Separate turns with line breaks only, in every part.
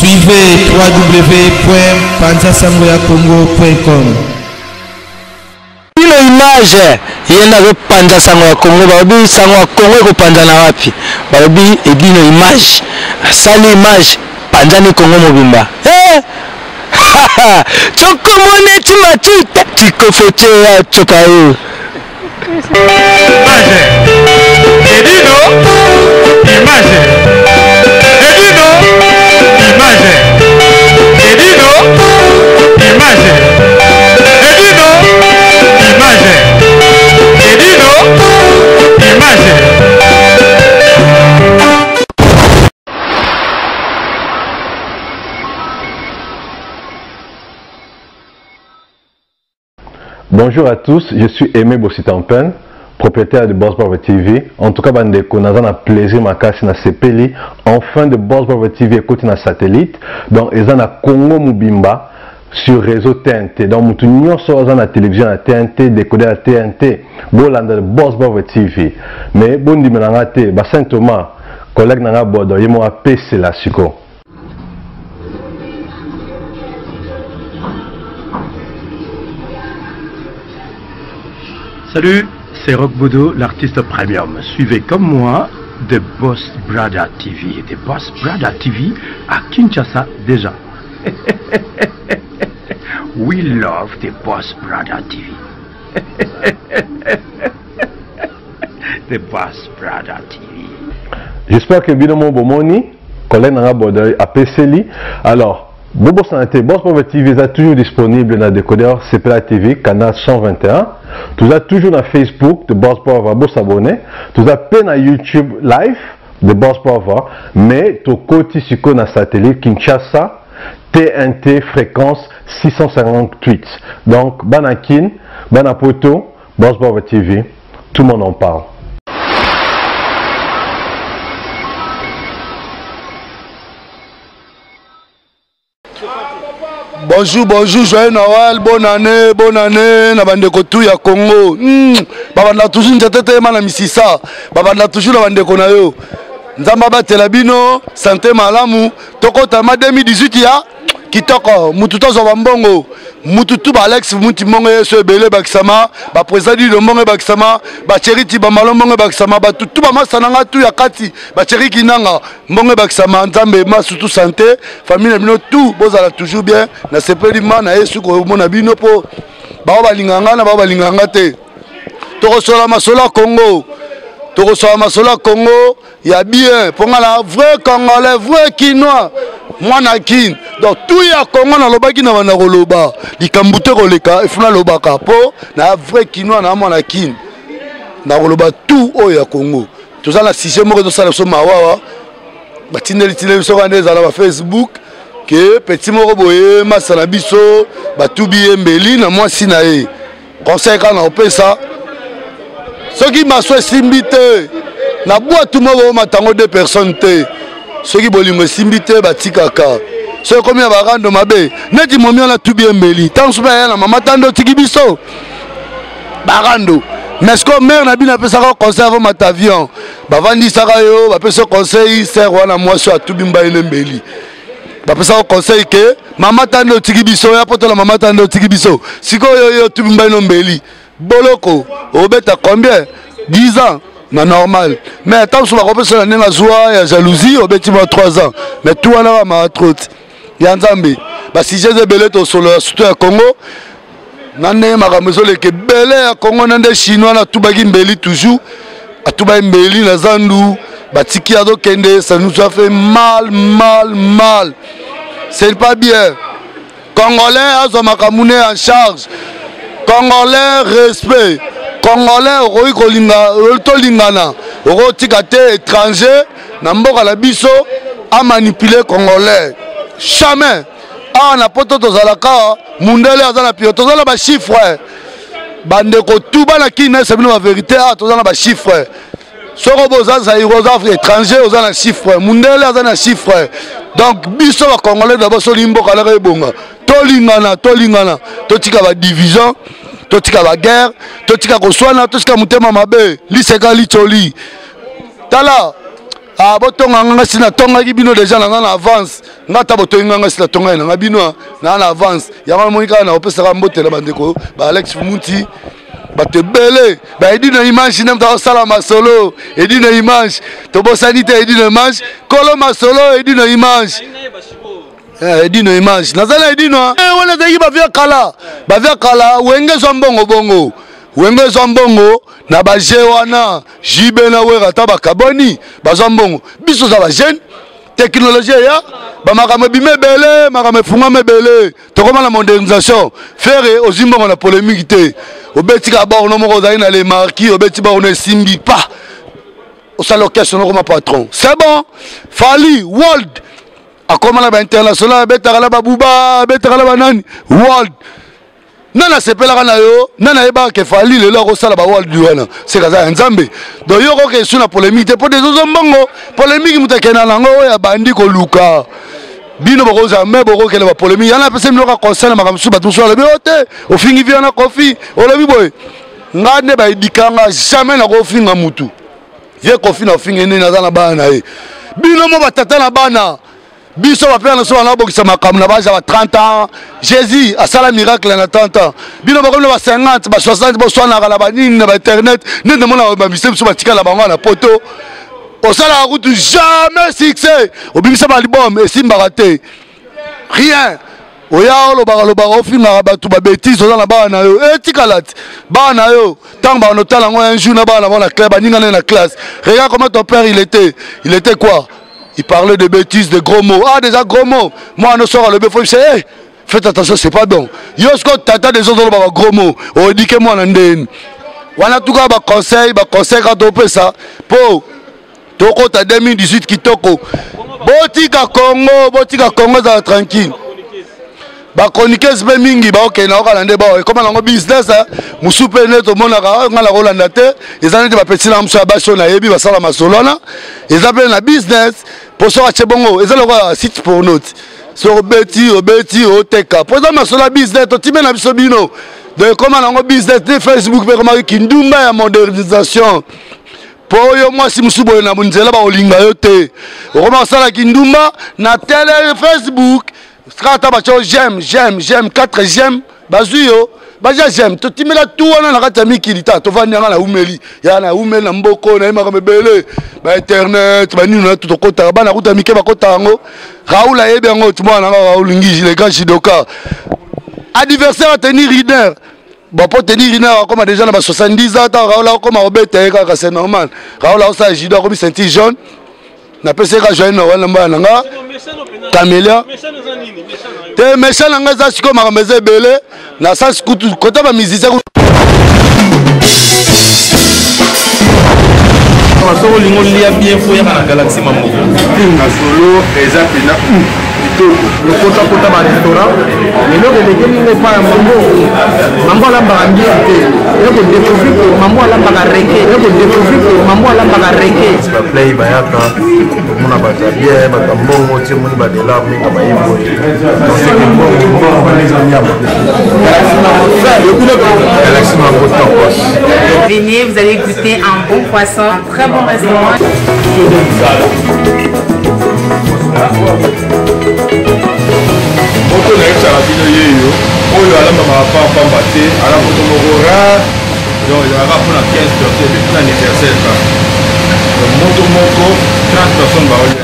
Suivez www.panzasangoyacongo.com.
Ile image yenda ko Panza Sango ya Congo babi Sango ya Congo ko Panza na wapi babi edino image sali image Panza ni Congo mobimba choko mone timatuta tikofote ya chokayo
image edino image edino image edino image edino image edino image.
Bonjour à tous, je suis Aimé Bossitampen, propriétaire de Boss Brother TV. En tout cas, bandeko nazana plaisir makasi na sepeli enfin de Boss Brother TV écoute na satellite. Donc ils na Congo Mubimba sur réseau TNT. Donc mutu nyonso aza na télévision na TNT, décoder à TNT, bolanda Boss Brother TV. Mais bondi menanga te, ba Saint Thomas, collègue nanga bodo, yemo apese la siko.
Salut, c'est Rock Bodo, l'artiste premium. Suivez comme moi The Boss Brother TV. The Boss Brother TV à Kinshasa déjà. We love The Boss Brother TV. The Boss Brother TV.
J'espère que bien mon bomoni, collègue nanga bodo apeseli. Alors, Bobo Santé, Boss Brother TV est toujours disponible dans le décodeur CPLA TV, canal 121. Tout ça toujours dans Facebook de Boss Brother, vous s'abonner. Tout ça peine à YouTube live de Boss Brother, mais tout côté sur le satellite Kinshasa, TNT fréquence 658. Donc, Banakin, Banapoto, Boss Brother TV, tout le monde en parle.
Bonjour, bonjour, joyeux Noël, bonne année, na bandeko tout ya Congo. Babanda toujours njatete mana misisa, babanda toujours na bandeko na yo. Nzamba batela bino, santé malamu, toko tama 2018 ya kitoko, mutu tozo bambongo. Mutu tu ba Alex muti mongo yeso ebele bakisama, ba président du mongo bakisama, ba Cheriti ba malongo bakisama, ba tutu ba masananga tu ya kati, ba Cheriki nanga, mongo bakisama nzambe masutu santé, famille bino tout bozala toujours bien, na sepeli mana yesu ko mona bino po ba balinganga na ba balinganga te. Toko sola masola Congo. Toko sola masola Congo, ya bien, ponga la vrai Congolais, vrai Kinois. Mwana kin donc tout ya Congo na lobaki na bana koloba likambute koleka ifuna lobaka po na vrai Kinois na mwana kin na koloba tout o ya Congo toza na sixième moko to sala so mawawa batindeli tindeli so kande za na Facebook que petit moko boye masana biso batubi embeli na mwasi na ye conseil kana opesa soki maso simbite na boîte moko matango deux personnes te. Ceux qui veulent s'imiter, batikaka. Ceux qui ont barando mabe, neti momia la tubi embeli. Tant que la maman tando tikibiso. Barando. Mais ce que mère n'a bien appelé ça conserve matavion. Bavandi sakayo, bapé ce conseil, c'est roi moi sur tubi embeli. Bapé ça conseil que maman tando tikibiso, ya poto la maman tando tikibiso. Siko yo tubi embeli. Boloko, obeta combien? 10 ans. Mais normal. Mais tant que je vais faire la joie, il y a jalousie, au bâtiment 3 ans. Mais tout en a ma trotte. Il y a un Zambie. Si j'ai des belles sur le surtout à Congo, nane makamzo leke belé à Congo nande chinois na tout bagi mbeli toujours. À tout bagi mbeli na zandu. Batiki ado kende, ça nous a fait mal. C'est pas bien. Congolais, azo makamune en charge. Congolais, respect. Congolais, oroyi kolinga, tolingana, orotika te étranger, namboka la biso, a manipulé Congolais. Jamais. Ah, na poto tozalaka, mundele azala pio, tozala ba chiffre. Bandeko tuba na kine, c'est bien la vérité, ah, tozala ba chiffre. Soko boza zaïroza étranger, ozala chiffre. Mundele azala chiffre. Donc biso ba Congolais d'abord solimboka la rebonga. Tolingana, totika ba division. Totika la guerre, totika koswana, totika mutema mabe, liseka licholi. Tala, Ah, botonga nganga sina tonga ki bino déjà na ngana avance. Ngata botonga nganga sina tonga na bino na avance. Ya monika na opesa ka mbotela bandeko. Ba Alex Fumuti ba te belé. Ba edi na image nem ta sala masolo. Edi na image. To bosani te edi na image. Kolo masolo edi na image. Edi na image. Nazala edi no. Wana zaki ba via kala. Ba via kala wenge zo mbongo bongo. Wenge zo mbongo. Na ba jewana jibe na wera taba kaboni bazo mbongo biso za ba jeune technologie ya ba makame bime belé makame funga mebele to koma la modernisation faire ozimbongo na polémique te obeti ka ba ono moko za ina les marquis obeti ba ono simbi pa au salon question comme patron c'est bon Fally world akoma la ba international beta la ba buba beta la ba nani world nana sepelaka na yo nana yeba ke Fally lelo akosala ba world wana c'est kaza nzambe donc yo ko ke suna polémique te po des autres mbongo polémique mutakena nango ya bandi ko luka bino boko jamais boko ke la polémique yana pese mloka conseil na makamsu batu so le biote o fingi viana kofi o le biboy ngane ba idikanga jamais na ko finga mutu vie kofi na finga ni na za na bana e bino mo batata na bana biso ba père na so na bokisa makamna na baja ba 30 ans Jésus a sala miracle na 30 ans bino ba ba 50 ba 60 ba so na la ba nini na internet ne demona ba biso ba tika la bango na poto au sala route jamais succès au bimisa ba album et simba raté rien oya lo ba ofinga ba tu ba bêtise na ba na yo etikalat ba na yo tant ba no tala ngo un jour na ba na club aninga na classe regarde comment ton père il était quoi. Il parlait de bêtises, de gros mots. Ah, déjà gros mots. Moi, on sort le bœuf, je sais, faites attention, c'est pas bon. Yosko, tata des autres gros mots. On dit que moi, on a on a tout cas conseil quand on peut ça. Pour Toko, t'as 2018 qui toko. Botika Congo, ça tranquille. Ba chroniqueuse be mingi ba ok na okalande ba comme na business musupe neto monaka ngala rolanda te ezana te ba petit na mso ba so na yebi ba sala masolona ezape na business pour so ache bongo ezala ko site pour note so obeti oteka pour ça masola business to timena biso bino de comment na business de Facebook be comme kindumba ya modernisation pour yo moi si musubo na bunzela ba olinga yo te okoma sala kindumba na télé Facebook. Strata bacho j'aime 4 j'aime bazuyo baja j'aime to timela tout wana na kata mikilita to vanyanga na umeli ya na umeli na mboko na imaka mebele ba internet ba ninu na tout kota bana kuta mike ba kota ngo Raoula yebe ngo tumwana nga Raoul Ngiji le grand Shidoka adversaire à tenir leader bon pour tenir leader comme déjà na 70 ans Raoula comme obete ka c'est normal Raoula ça Jido comme senti jaune na pese ka joine na wana mbana nga Camélia te méchant nanga za siko makameze belé na sens kutu kota ba musicien
Masoro lingo lia bien fouya na Galaxy Mambo na solo eza pena le kota ba restaurant mais le délégué n'est pas mambo la mbambi et ko découvrir que mambo la bagareke et ko découvrir que mambo la bagareke ba play ba yaka mona ba bien ba tambongo ti moni ba de la minga ba yebo donc c'est que bon ba les amis Galaxy Mambo top.
Venez, vous allez goûter un bon poisson, un très bon restaurant.
Moto na echa bino yeyo oyo alamba mapa pamba te ala moto mokora donc il y aura pour 15 personnes mais pour l'anniversaire ça donc moto moko 30 personnes ba oyo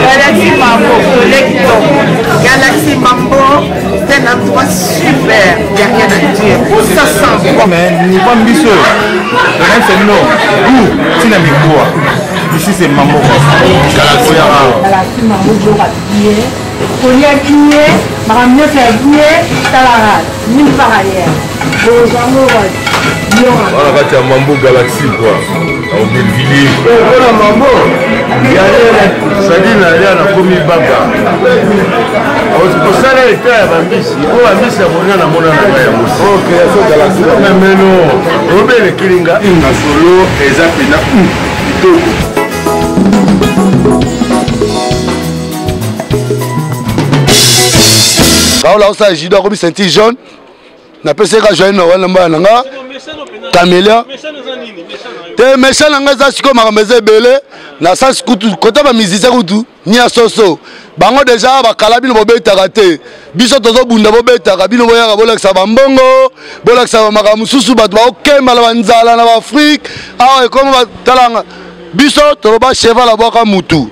Galaxy Mambo, Galaxy Mambo, c'est un endroit super, il n'y a rien à dire, ça sent bon.
Mais ni pas ambitieux, c'est non, goût, c'est la mikoua. Ici c'est Mambo. Galaxy
Mambo, je vais bien. Kolia Kiné, Maramio Fabien, Talara, mille par ailleurs.
Voilà, quand tu as Mambo Galaxy quoi, au Bellevilliers.
Voilà Mambo.
C'est-à-dire là, on a commis baga.
Pour ça, il était à Bambis. Il faut Bambis à mon nom à mon nom. Ok, c'est Galaxy.
Mais non, Robert Kilinga, il a solo et Zapina.
Raoula ça Jido comme senti jaune. Na pese ka joine na wana mbana nga. Camélia. te méchant na ngai za siko makambo eza ebele na sasi kutu kota bamisicien kutu nia soso bango deja bakala bino bobetaka te biso tozobunda bobetaka bino boyaka bolakisa bambongo bolakisa bamakambo mosusu bato baokembala banzala na baafrike awa ekoma batalanga biso toloba cheval abwaka mutu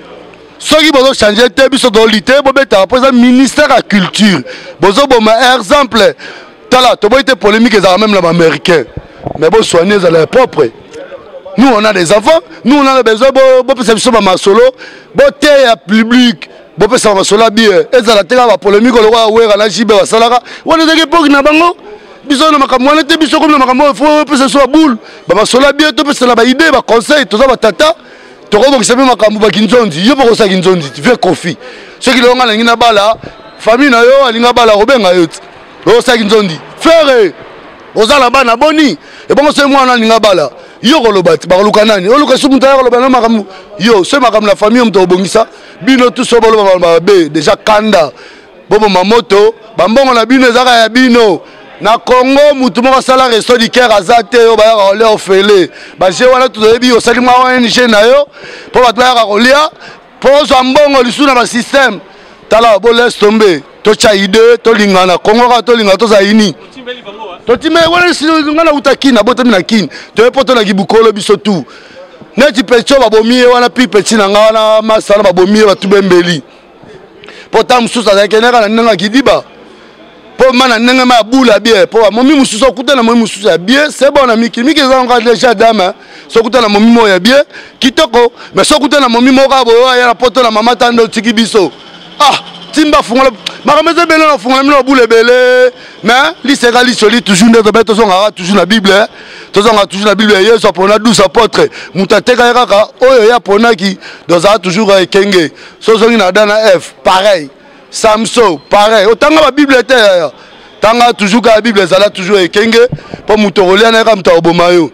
soki bozochange te biso toli te bobetaka mpo eza ministère ya culture bozoboma exemple tala toboyi te polémique ezala même na baaméricain mais bosoigner ezala propre. Nous on a des enfants, nous on a besoin de masolo, beauté à public, beauté ça masolo bien. Et ça la télé va polémique le roi ouais la jibe wa salara. On est des époques na bango. Biso na makambo on était biso comme na makambo faut que ce soit boule. Ba masolo bien to peut la ba idée ba conseil to ça ba tata. To ko ki sabe makambo ba kinzondi. Yo ba ko sa kinzondi. Tu fais kofi. Ce qui longa na ngina bala, famille na yo alinga bala robenga yo. Lo sa kinzondi. Frère, ozala bana boni. Et bon c'est moi na linga bala. Yo kolobati bakoluka nani oluka sumu taya koloba na makamu yo se makamu la famille mto obongisa bino tout so bolo ba be déjà kanda bobo mamoto bambongo na bino ezaka ya bino na Congo mutu moko sala resto di cœur azate yo ba ya ole ofele ba je wala tout debi yo sali mwa ONG na yo po ba tla kolia po zo mbongo lisuna ba système tala bo laisse tomber to cha ide to lingana Congo ka to linga to za ini totime wala si ngana utakina botami na kin to poto na kibukolo biso tu neti pecho babomiye wana pi peti na ngana masala babomiye batubembeli pota mususa za keneka na nanga kidiba po mana nanga ma bula bien po momi mususa okuta na momi mususa bien c'est bon na miki za nga déjà dame so okuta na momi mo ya bien kitoko mais so okuta na momi mo ka boyo ya poto na mama tando tiki biso ah timba fungola makameze bele na fungola mino boule bele mais liseka lisoli toujours ndeto beto zonga toujours na bible tozonga toujours na bible yeso pona 12 apôtres mutateka kaka oyo ya pona ki doza toujours ekenge so zongi na dana F pareil Samson pareil otanga ba bible te tanga toujours ka bible zala toujours ekenge po mutokolia na ka mutoboma yo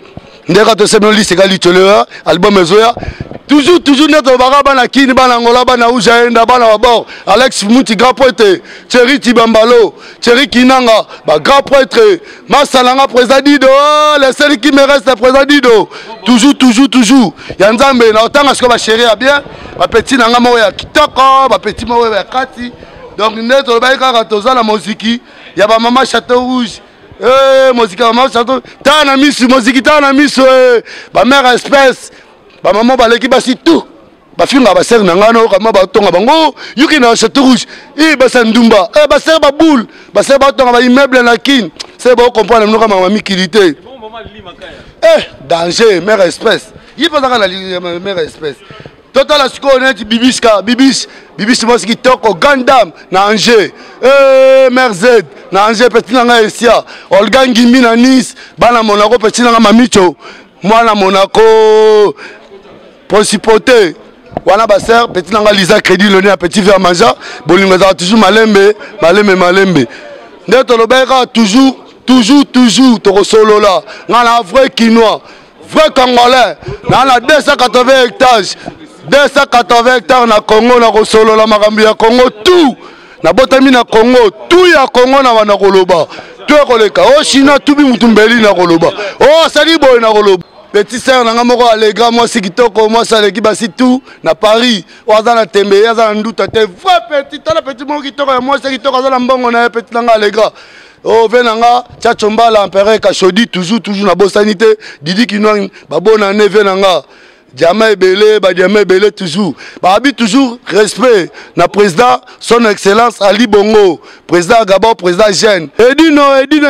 ndeka to semelo liseka lisoli album ezoya toujours neto baka bana kini bana ngola bana ujaenda bana wabor Alex Muti grand prêtre Thierry Tibambalo Thierry Kinanga ba grand prêtre Masalanga président Dido les seuls qui me restent président Dido toujours ya nzambe na otanga siko ba chéri ya bien ba petit nanga mo ya kitoko ba petit mo ya kati donc neto ba kaka toza na muziki ya ba mama Château Rouge muziki ya mama Château ta na misu muziki ta na misu ba mère espèce ba maman baleki basi tout ba finga ba ser nangano kama ba tonga bango yuki na Château Rouge ba sandumba ba ser ba boule ba ser ba tonga ba immeuble na kin c'est bon comprendre nous comme mami kilité danger mère espèce il pas dans la mère espèce total asko honnête bibis moi qui toko gandam na Angers mère Z na Angers petit nanga Esia Olga Ngimbi na Nice bana Monaco petit nanga Mamicho moi na Monaco principauté wana baser petit nanga Lisa crédit le nez petit vers manger bolingo za toujours malembe ndeto lobeka toujours to solo là ngana vrai quinois vrai congolais na 280 hectares na Congo na solo la makambi ya Congo tout na botami na Congo tout ya Congo na wana koloba tout koleka o China tubi mutumbeli na koloba o sali boy na koloba petit sœur nanga moko alégra moi c'est kitoko moi ça l'équipe basi tout na Paris oza na tembe yaza na nduta te vrai petit tala petit moko kitoko ya moi c'est kitoko za na mbongo na petit nanga alégra oh venanga tchachomba l'empereur Kachodi toujours na bosanité Didi Kinoa ba bonne année venanga diamant belé toujours ba habite toujours respect na président son excellence Ali Bongo président Gabon président Jeune Edino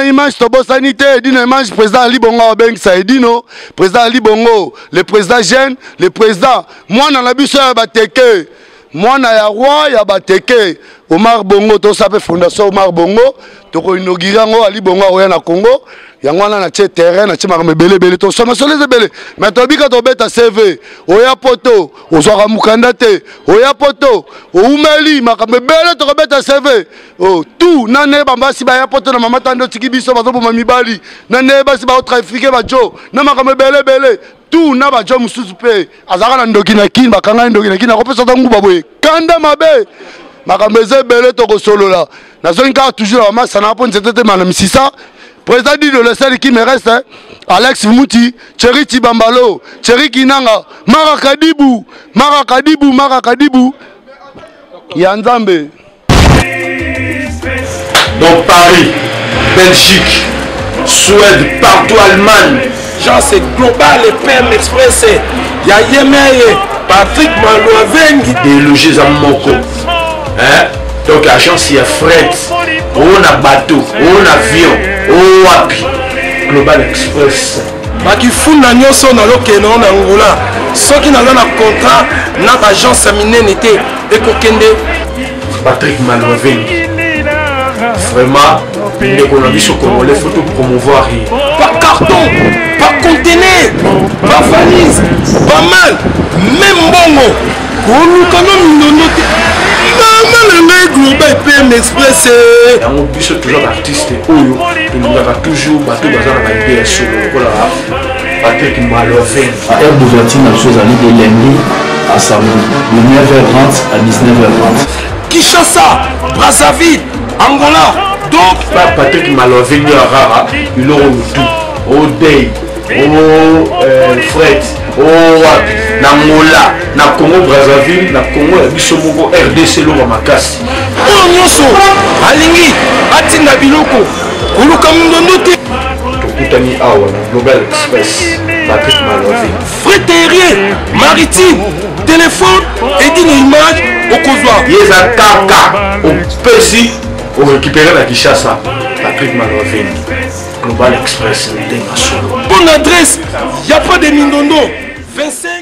image to bosanité Edino image président Ali Bongo bengsa Edino président Ali Bongo le président Jeune le président moi na la biso ya bateke moi na ya roi ya bateke Omar Bongo to sape fondation Omar Bongo to ko inaugurer ngo Ali Bongo oya na Congo yango na na terrain na chima belé to soma soleze belé mais to bika to beta CV oya poto ozwaka mukanda te oya poto oumeli makambe belé to beta CV oh tout nane bambasi ba ya poto na mama tando tiki biso bazo boma mibali nane basi ba trafiquer ba jo na makambe belé tout na ba jo mususu pe azaka na ndoki na kin bakanga ndoki na kin na kopesa tangu baboye kanda mabe makambe ze belé to ko solo la na zonka toujours mama sana po nzete te mana misisa Président Dino, le seul qui me reste, hein? Alex Mouti, Thierry Tibambalo, Thierry Kinanga, Marakadibou, Yanzambe.
Donc Paris, Belgique, Suède, partout Allemagne.
Genre c'est global et PM Express. Il y a Yemeye, Patrick Malouavengi.
Des logés à Moko. Hein? Donc l'agence il y a fret, on a bateau, on a avion, on a wapi. Global Express.
Baki funda nyonso na lokeno na Angola. Soki na lona contrat na agence minene te ekokende
Patrick Malouavengi. Vraiment, l'économie sur Congolais, il faut promouvoir.
Pas carton, pas conteneur, pas valise, pas mal, même bongo. Global PM Express.
On bus toujours artiste Oyo, il nous a toujours battu dans un idée sur le Patrick Malouavengi.
À air d'ouverture, la chose allait de lundi à samedi, de 9h30 à 19h30.
Kinshasa, Brazzaville, Angola. Donc,
Patrick Malouavengi à Rara, il aura tout. Au Day, au Fred, au Wapi, Namola, na Congo Brazzaville, na Congo Bisomoko, RDC Loma Makasi.
Oh Nyoso, Alingi, Atina Biloko, Oluka Mundonote.
Tokutani Awa, Global Express, Patrick Malouavengi.
Frais terrier, maritime, téléphone, édine image, au Kozwa.
Yeza Kaka, au Pesi. On récupère la Kinshasa, Patrick Malouavengi, Global Express,
bonne adresse, il n'y a pas de Mindondo, 25.